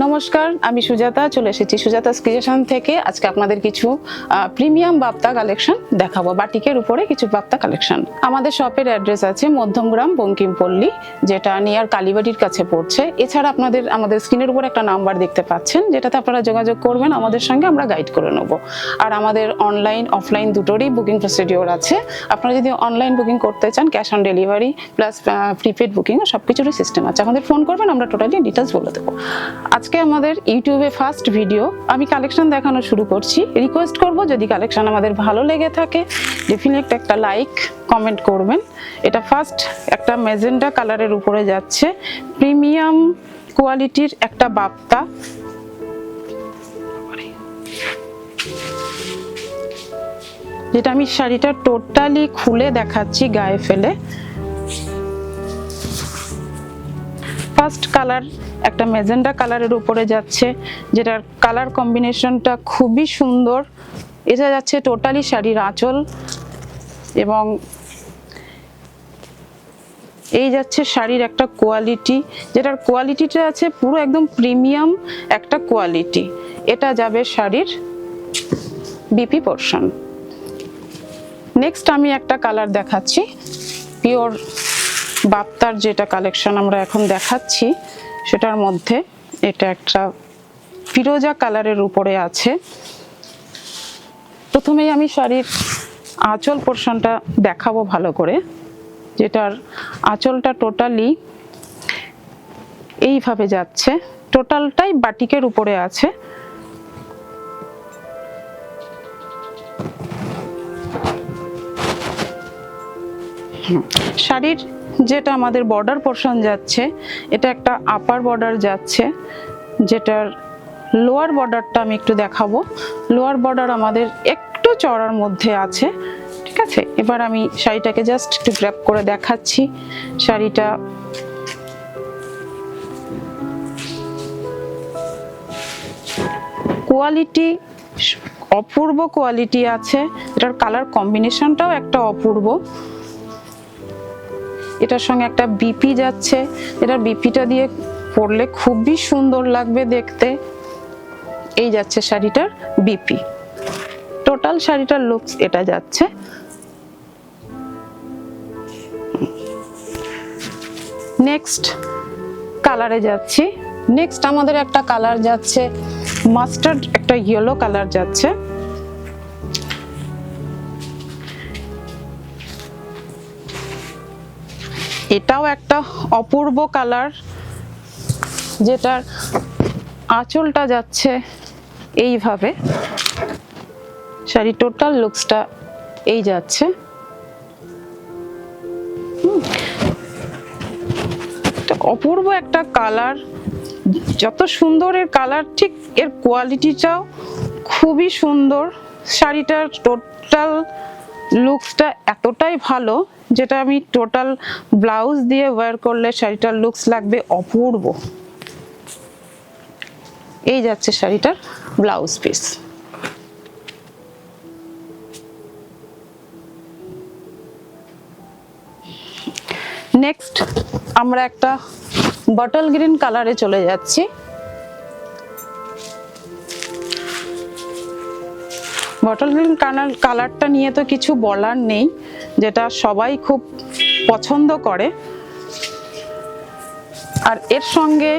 নমস্কার, আমি সুজাতা চলে এসেছি সুজাতাস ক্রিয়েশন থেকে। আজকে আপনাদের কিছু প্রিমিয়াম বাপ্তা কালেকশন দেখাবো, বাটিকের উপরে কিছু বাপ্তা কালেকশন। আমাদের শপের অ্যাড্রেস আছে মধ্যমগ্রাম বঙ্কিমপল্লী, যেটা নিয়ার কালীবাড়ির কাছে পড়ছে। এছাড়া আমাদের স্ক্রিনের উপর একটা নাম্বার দেখতে পাচ্ছেন, যেটাতে আপনারা যোগাযোগ করবেন আমাদের সঙ্গে, আমরা গাইড করে নেব। আর আমাদের অনলাইন অফলাইন দুটোরই বুকিং প্রসিডিওর আছে। আপনারা যদি অনলাইন বুকিং করতে চান, cash on delivery plus prepaid booking সব কিছুরই সিস্টেম আছে। আমাদের ফোন করবেন, আমরা টোটালি ডিটেলস বলে দেবো। আজকে আমাদের ইউটিউবে ফার্স্ট ভিডিও, আমি কালেকশন দেখানো শুরু করছি। রিকোয়েস্ট করব, যদি কালেকশন আমাদের ভালো লেগে থাকে ডেফিনেট একটা লাইক কমেন্ট করবেন। এটা ফার্স্ট একটা ম্যাজেন্টা কালারের উপরে যাচ্ছে, প্রিমিয়াম কোয়ালিটির একটা বাপ্তা। যেটা আমি শাড়িটা টোটালি খুলে দেখাচ্ছি গায়ে ফেলে। ফার্স্ট কালার একটা ম্যাজেন্টা কালারের উপরে যাচ্ছে, যেটার কালার কম্বিনেশনটা খুবই সুন্দর। এটা যাচ্ছে টোটালি শাড়ির আঁচল, এবং এই যাচ্ছে শাড়ির একটা কোয়ালিটি, যেটার কোয়ালিটিটা আছে পুরো একদম প্রিমিয়াম একটা কোয়ালিটি। এটা যাবে শাড়ির বিপি পোর্শন। নেক্সট আমি একটা কালার দেখাচ্ছি, পিওর বাপ্তার যেটা কালেকশন আমরা এখন দেখাচ্ছি, সেটার মধ্যে এটা একটা ফিরোজা কালারের উপরে আছে। প্রথমেই আমি শাড়ির আঁচল পোর্শনটা দেখাবো ভালো করে, যেটার আঁচলটা টোটালি এইভাবে যাচ্ছে, টোটালটাই বাটিকের উপরে আছে। শাড়ির যেটা আমাদের বর্ডার পোর্শন যাচ্ছে, এটা একটা আপার বর্ডার যাচ্ছে, যেটার লোয়ার বর্ডারটা আমি একটু দেখাবো। লোয়ার বর্ডার আমাদের একটু চড়ার মধ্যে আছে, ঠিক আছে। এবার আমি শাড়িটাকে জাস্ট একটু গ্র্যাব করে দেখাচ্ছি। শাড়িটা কোয়ালিটি অপূর্ব কোয়ালিটি আছে, এটার কালার কম্বিনেশনটাও একটা অপূর্ব। এটার সঙ্গে একটা বিপি যাচ্ছে, এটার বিপিটা দিয়ে পরলে খুবই সুন্দর লাগবে দেখতে। এই যাচ্ছে শাড়িটার বিপি, টোটাল শাড়িটার লুকস এটা যাচ্ছে। নেক্সট কালারে যাচ্ছি। নেক্সট আমাদের একটা কালার যাচ্ছে মাস্টার্ড, একটা ইয়েলো কালার যাচ্ছে। এটাও একটা অপূর্ব কালার, যেটার আঁচলটা যাচ্ছে এইভাবে। শাড়ি টোটাল লুকসটা এই যাচ্ছে। অপূর্ব একটা কালার, যত সুন্দর এর কালার, ঠিক এর কোয়ালিটিটাও খুবই সুন্দর। শাড়িটার টোটাল লুকসটা এতটাই ভালো, যেটা আমি টোটাল ব্লাউজ দিয়ে ওয়্যার করলে শাড়িটার লুকস লাগবে অপূর্ব। এই যাচ্ছে শাড়িটার ব্লাউজ পিস। নেক্সট আমরা একটা বটল গ্রিন কালারে চলে যাচ্ছি। বটল গ্রিন কালারটা নিয়ে তো কিছু বলার নেই, যেটা সবাই খুব পছন্দ করে। আর এর সঙ্গে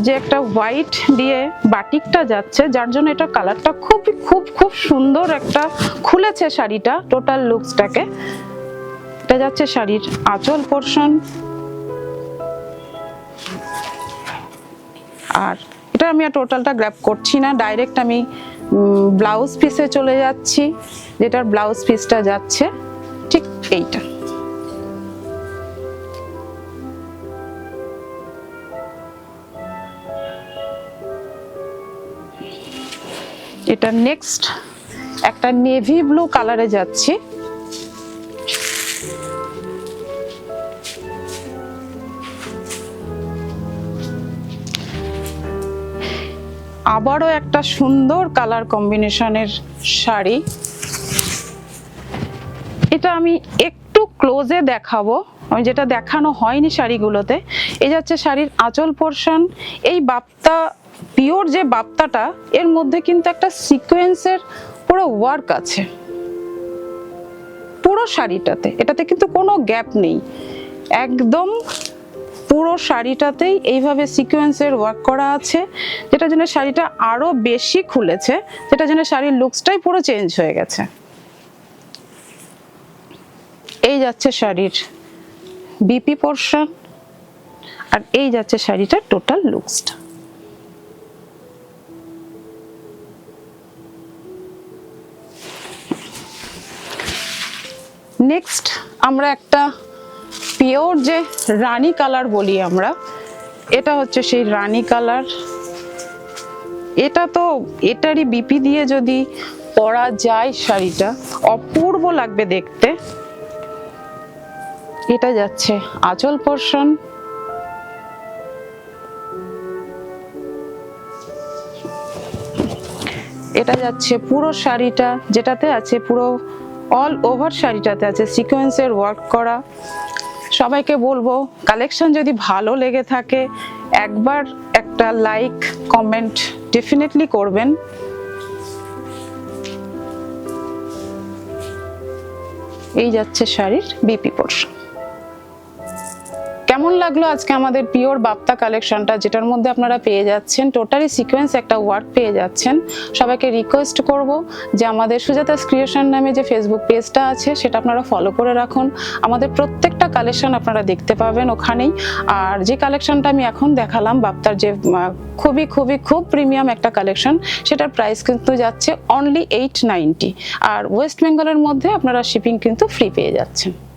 যে একটা হোয়াইট দিয়ে বাটিকটা যাচ্ছে, যার জন্য এটা কালারটা খুব খুব খুব সুন্দর একটা খুলেছে শাড়িটা, টোটাল লুকসটাকে। এটা যাচ্ছে শাড়ির আঁচল পোর্শন। আর এটা আমি আর টোটালটা গ্র্যাব করছি না, ডাইরেক্ট আমি ব্লাউজ পিসে চলে যাচ্ছি, যেটার ব্লাউজ পিসটা যাচ্ছে ঠিক এইটা। এটা নেক্সট একটা নেভি ব্লু কালারে যাচ্ছি। আবারও একটা সুন্দর কালার কম্বিনেশনের শাড়ি। এটা আমি একটু ক্লোজে দেখাবো, আমি যেটা দেখানো হয়নি শাড়িগুলোতে। এই যাচ্ছে শাড়ির আঁচল পোর্শন। এই বাপ্তা পিওর যে বাপ্তাটা, এর মধ্যে কিন্তু একটা সিকোয়েন্সের পুরো ওয়ার্ক আছে পুরো শাড়িটাতে, এটাতে কিন্তু কোনো গ্যাপ নেই, একদম পুরো শাড়িটাতেই এইভাবে সিকোয়েন্সের ওয়ার্ক করা আছে, যেটা জন্য শাড়িটা আরো বেশি খুলেছে, যেটা জন্য শাড়ির লুকসটাই পুরো চেঞ্জ হয়ে গেছে। এই যাচ্ছে শাড়ির বিপি পোর্শন, আর এই যাচ্ছে শাড়িটার টোটাল লুকসটা। নেক্সট আমরা একটা পিওর যে রানী কালার বলি আমরা, এটা হচ্ছে সেই রানী কালার। এটা তো এটারই বিপি দিয়ে যদি পরা যায় শাড়িটা অপূর্ব লাগবে দেখতে। এটা যাচ্ছে আঁচল পোর্শন, এটা যাচ্ছে পুরো শাড়িটা, যেটাতে আছে পুরো অল ওভার শাড়িটাতে আছে সিকোয়েন্সের ওয়ার্ক করা। সবাইকে বলবো কালেকশন যদি ভালো লেগে থাকে একবার একটা লাইক কমেন্ট ডেফিনেটলি করবেন। এই যাচ্ছে শাড়ির বিপি পোর্শন। কেমন লাগলো আজকে আমাদের পিওর বাপ্তা কালেকশনটা, যেটার মধ্যে আপনারা পেয়ে যাচ্ছেন টোটালি সিকোয়েন্স একটা ওয়ার্ক পেয়ে যাচ্ছেন। সবাইকে রিকোয়েস্ট করব যে আমাদের সুজাতাস ক্রিয়েশন নামে যে ফেসবুক পেজটা আছে সেটা আপনারা ফলো করে রাখুন, আমাদের প্রত্যেকটা কালেকশন আপনারা দেখতে পাবেন ওখানেই। আর যে কালেকশনটা আমি এখন দেখালাম বাপ্তার, যে খুব প্রিমিয়াম একটা কালেকশন, সেটার প্রাইস কিন্তু যাচ্ছে অনলি 890, আর ওয়েস্ট বেঙ্গলের মধ্যে আপনারা শিপিং কিন্তু ফ্রি পেয়ে যাচ্ছেন।